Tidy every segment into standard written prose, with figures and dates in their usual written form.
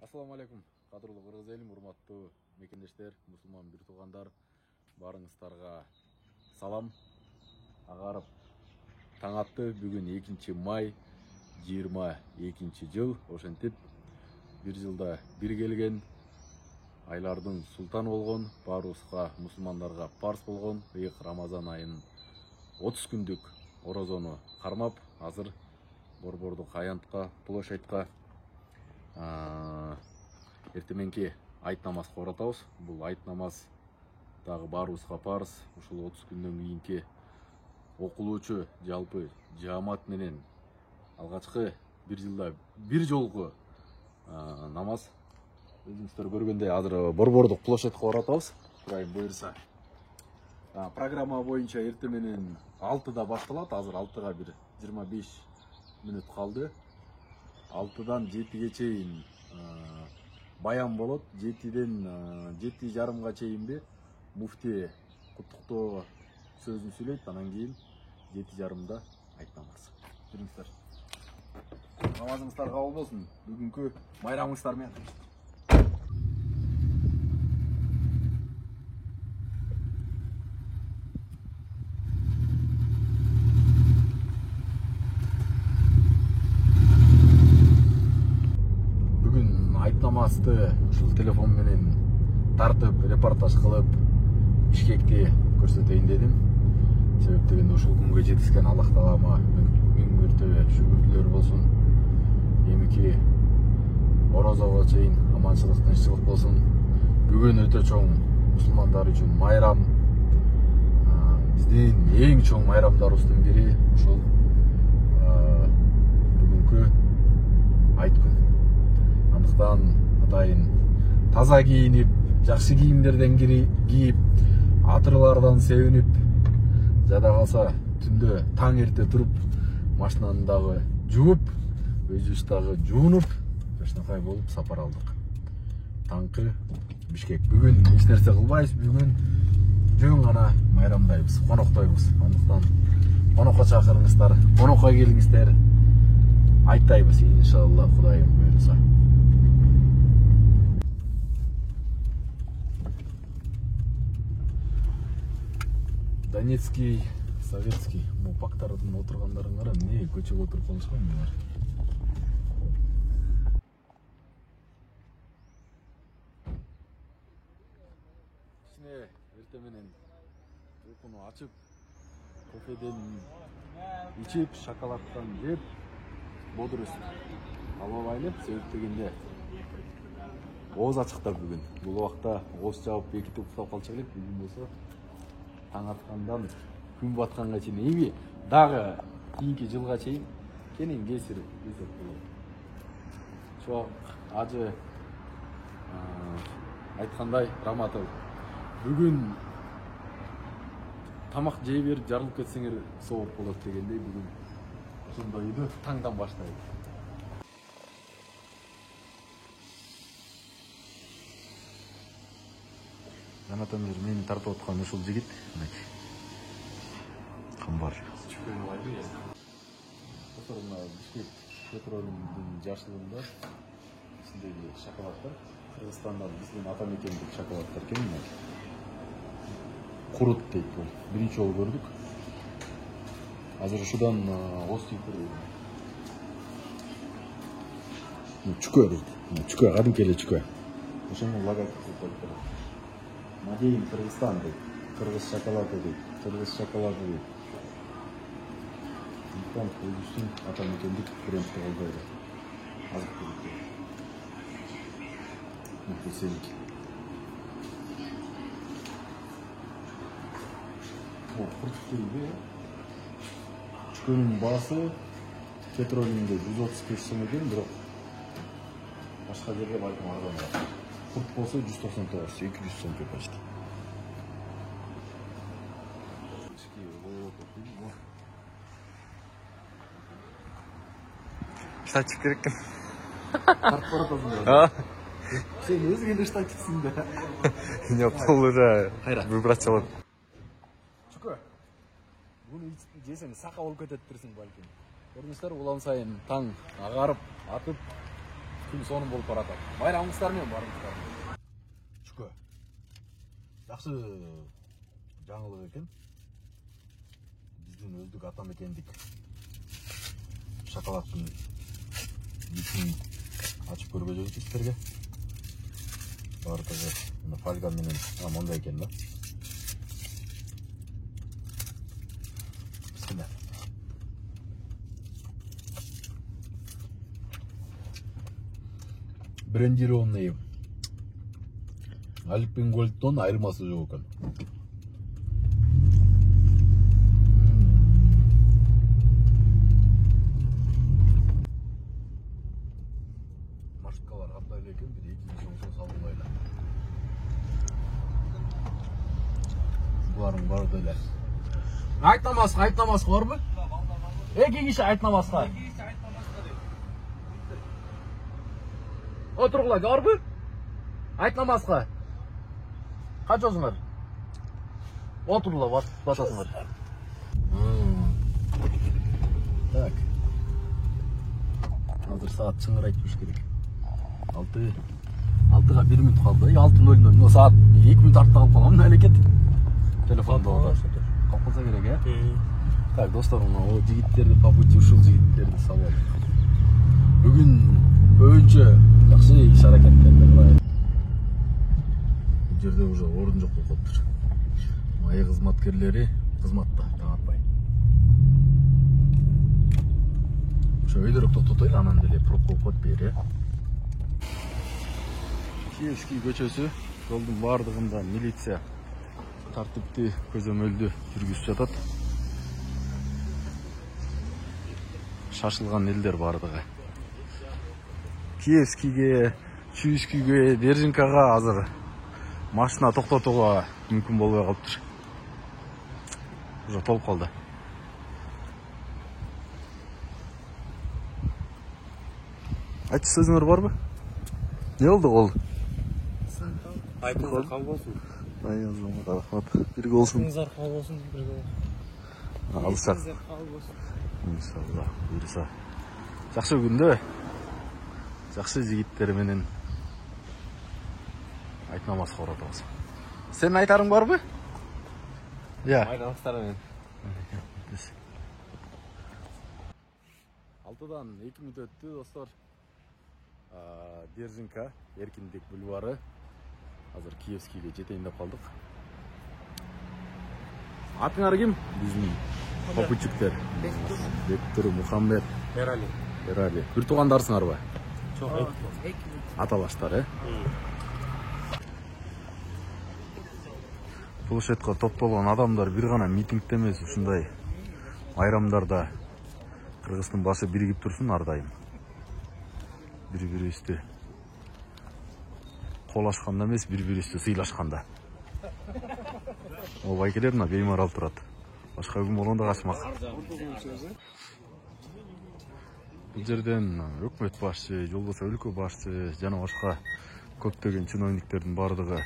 Ассаламу алейкум, кадырлуу кыргыз элим, урматтуу мекендештер, мусулман бир туугандар, баарыңыздарга салам. Агарып таң атты. Бүгүн 2 май 22 жыл. Ошентип бир жылда бир келген, айлардын султаны болгон, баарыбызга мусулмандарга парз болгон ыйык Рамазан айынын 30 күндүк орозону кармап, азыр Борбордук аянтка, площадька эртеменки айт намазга оратабыз. Бул айт намаз дагы баарыбызга парыз. Ушул 30 күндөн кийинки окулуучу жалпы жаамат менен алгачкы бир жылда бир жолку намаз. Өзүңүздөр көргөндөй азыр Борбордук площадька оратабыз. Кудайым буйрса. Программа боюнча эрте менен 6-да башталат. Азыр 6-га бир 25 мүнөт калды. 6-дан 7-ге чейин баян болот. 7-ден 7:30-га чейинби муфти куттуктоо сөзүн сүйлөйт. Анан кийин 7:30-да айт намаз. Жүрүңүздөр. Намазыңыздар кабыл болсун. Бүгүнкү майрамыңыздар менен. Намазды ушул телефон менен тартып, репортаж кылып, Бишкекти көрсөтөйүн дедим. Себеп дегенде ушул күнгө жетишкен Аллах таалама миң мөртөбө шүгүрлөр болсун. Эмики орозого чейин аманчылык, тынччылык болсун. Бүгүн өтө чоң мусулмандар үчүн майрам. Биздин эң чоң майрамдарыбыздын бири ушул бүгүнкү айт күн. Андыктан атайын таза кийинип, жакшы кийимдерден кийип, атырлардан себинип, жада калса түндө таң эрте туруп, машинаны дагы жууп, өзүбүз дагы жуунуп, жашнакай болуп сапар алдык. Таңкы Бишкек. Бүгүн эч нерсе кылбайбыз, бүгүн жөн гана майрамдайбыз, коноктойбуз. Андыктан конокко чакырыңыздар, конокко келиңиздер. Айтайбыз иншалла, Кудайым буйрса. Донецкий, Советский, мопактардын отургандарын кара, эмне көчөгө отуруп калышкан булар. Кичине эрте менен уйкуну ачып, кофеден ичип, шоколадтан жеп, бодурус албабайлы. Себеп дегенде ооз ачыктар бүгүн. Бул убакта ооз жаап бекитип уктап калчу элек. Бүгүн болсо таң аткандан күн батканга чейин эми дагы кийинки жылга чейин кенен кесир болот. Чоң ажы айткандай Раматов бүгүн тамак жей берип жарылып кетсеңер сооп болот дегендей бүгүн ошондой үйдө таңдан баштайбыз. Жанатан бери мени тартып аткан ушул жигит, мынакей. Камбар. Чүкөнү барды я. Которуна Бишкек петролиумдун жашылында ичиндеги шоколаддар Кыргызстандан биздин ата мекендик шоколаддар экен, мынакей. Курут дейт бул. Биринчи жолу көрдүк. Азыр ушудан ооз тийип көрөйүн. Чүкө дейт. Чүкө, кадимки эле чүкө. Ошонун логотипи коюп. Надеем Кыргызстан дейт. Кыргыз шоколады дейт. Кыргыз шоколады дейт. Антон өзүбүздүн ата мекендик брендти колдойбу. Азыр көрүп. Муктесеники. Бул курттуйбу. Чүкөнүн баасы петролиумда 135 сом экен, бирок башка жерге балким арзаныраак. Курт болсо 199, 200 сом почти. Штатчик керек экен. Тартып баратасың. Сен өзүңө штатчиксиң да. Нет, кол уже вибрациялап. Чүкө. Буну жесең сака болуп кетет дерсиң балким. Көрдүңүздөр, улам сайын таң агарып, атып, Күн сонун болуп баратат. Байрамыңыздар менен барыңыздар. Чүкө. Жакшы жаңылык экен. Биздин өздүк атамекендик шоколадтын итин ачып көргөзөбүз сиздерге. Бардыгы мына фольга менен мондай экен да. Бисмилла. Брендированный Альпенгольдтон айырмасы жок экен. Маршруткалар кандай экен, бир 2 жыл соң салгылайлы. Буларың бар деле. Айтнамас барбы? Эки киши айтнамаска. Отургула барбы? Айтнамаска. Качосуңар? Отургула батасыңар. Так. Азыр саат чыңгыр айтпыш керек. 6-га 1 мүнөт калды. 6:00. Но саат 2 мүнөт артта калып калган аракет. Телефонда отур. Калып калса керек, э? Так, достор, мына жигиттерди по пути ушул жигиттерди салып. Бүгүн көбүнчө жакшы иш аракеттердер бар. Бул жерде уже орун жок болуп калыптыр. Майы кызматкерлери кызматта, таң атпай. Ошо өйдөрөк токтотойлу, анан деле пробка болуп калат бери, э? Киевский көчөсү, жолдун бардыгында милиция тартипти көзөмөлдү жүргүзүп жатат. Шашылган элдер бардыгы. Киевскийге, Чуйскийге, Держинкага азыр машина токтотууга мүмкүн болбой калыптыр. Уже толуп калды. Айтчы сөзүңөр барбы? Не болду кол? Айтыңыздар кабыл болсун. Айыңызга рахмат. Бирге болсун. Айтыңыздар кабыл болсун. Бирге болсун. Алышак. Кабыл болсун. Иншалла. Буйруса. Жакшы күндө жакшы жигиттер менен айтнамас коротобуз. Сен айтарың барбы? Я. Айтыңыздар менен. 6-дан 2 мүнөт өттү, достор. Держинка, Эркиндик бульвары. Азыр Киевскийге жетейин деп калдык. Атыңар ким? Биздин попутчиктер. Бектур, Мухаммед, Эрали. Бир туугандарсыңарбы? Чоң. Аталаштар, э? Площадька топтолгон адамдар бир гана митингде эмес, ушундай майрамдарда Кыргыздын башы биригип турсун ар дайым. Бири-бирибизди кол ачканда эмес, бири-бирибизди сыйлашканда. О, байкелер мына беймарал турат. Башка күн болгондо качмак. Бул жерден өкмөт башчы, же болбосо өлкө башчы жана башка көптөгөн чиновниктердин бардыгы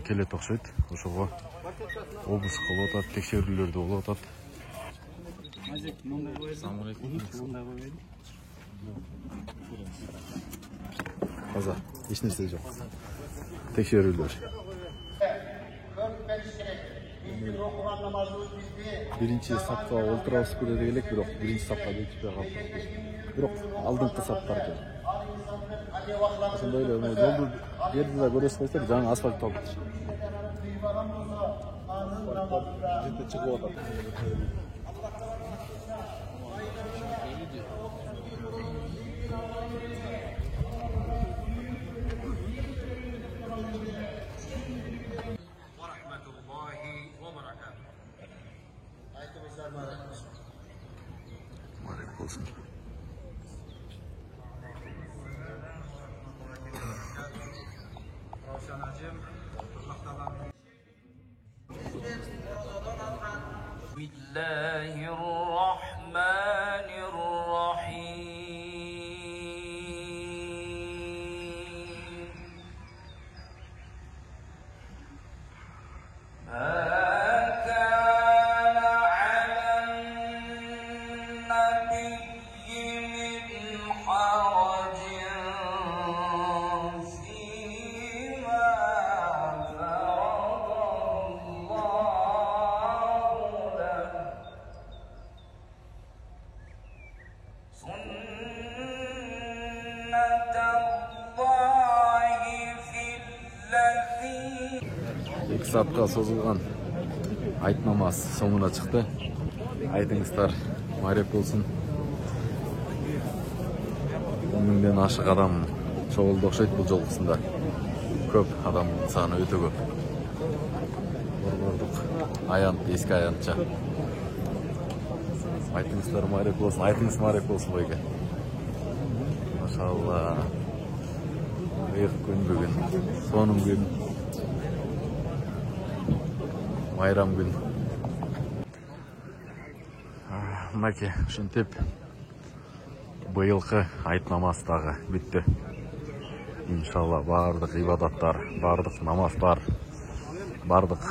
келет окшойт. Ошого обыск кылып атат, текшерүүлөрдү болуп атат. Assalamu alaikum. Таза, эч нерсе жок. Текшерүүлөр. Биринчи сапка олтурабыз деп элек, бирок биринчи сапка жетишпей калдык. Бирок алдыңкы саптарды. Ошондой эле жолду жерди да көрөсүз койсоор, жаңы асфальт алыптыр. Жети чыгып атат. Olsun. بالله Екі саатқа созылған айт намаз соңына шықты. Айтыңыздар майрек болсын. 10 мыңнан ашық адам чогулду окшойт бул жолкусунда. Көп адамдын саны өтө көп. Борбордук аянт, эски аянтча. Айтыңыздар майрек болсын, айтыңыз майрек болсын бойга. Машалла. Ыйык күн бүгүн, сонун күн. Майрам күн. Мынакей, ушинтип быйылкы айт намаз дагы бүттү. Иншалла бардык ибадаттар, бардык намаздар, бардык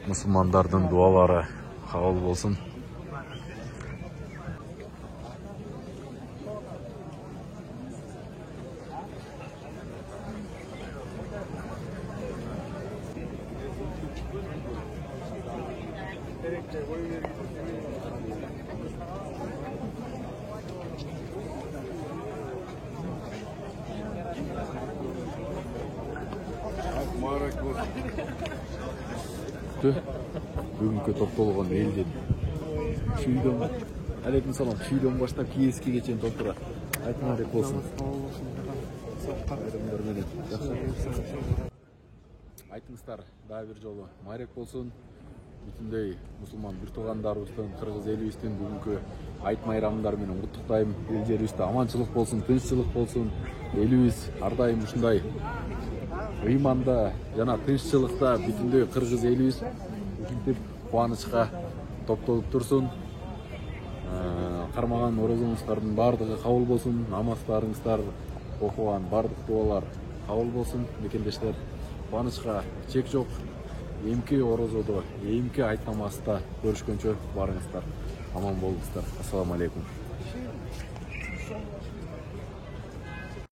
мусулмандардын дуалары кабыл болсун. Бүгүнкү топтолгон элдин чүйдөн, алейкум салам, чүйдөн баштап кийескеге чейин топтура. Айтыңар болсун. Айтыңыздар дагы бир жолу майрек болсун. Бүтүндөй мусулман бир туугандарыбыздын, кыргыз элибиздин бүгүнкү айт майрамдары менен куттуктайм. Эл жерибизде аманчылык болсун, тынччылык болсун. Элибиз ар дайым ушундай ыйманда жана тынччылыкта бүтүндөй кыргыз элибиз ушинтип кубанычка топтолуп турсун. Кармаган орозоңуздардын бардыгы кабыл болсун, намаздарыңыздар, окуган бардык дуалар кабыл болсун. Мекендештер, кубанычка чек жок. Эмки орозодо, эмки айт намазда көрүшкөнчө барыңыздар. Аман болуңуздар. Ассаламу алейкум.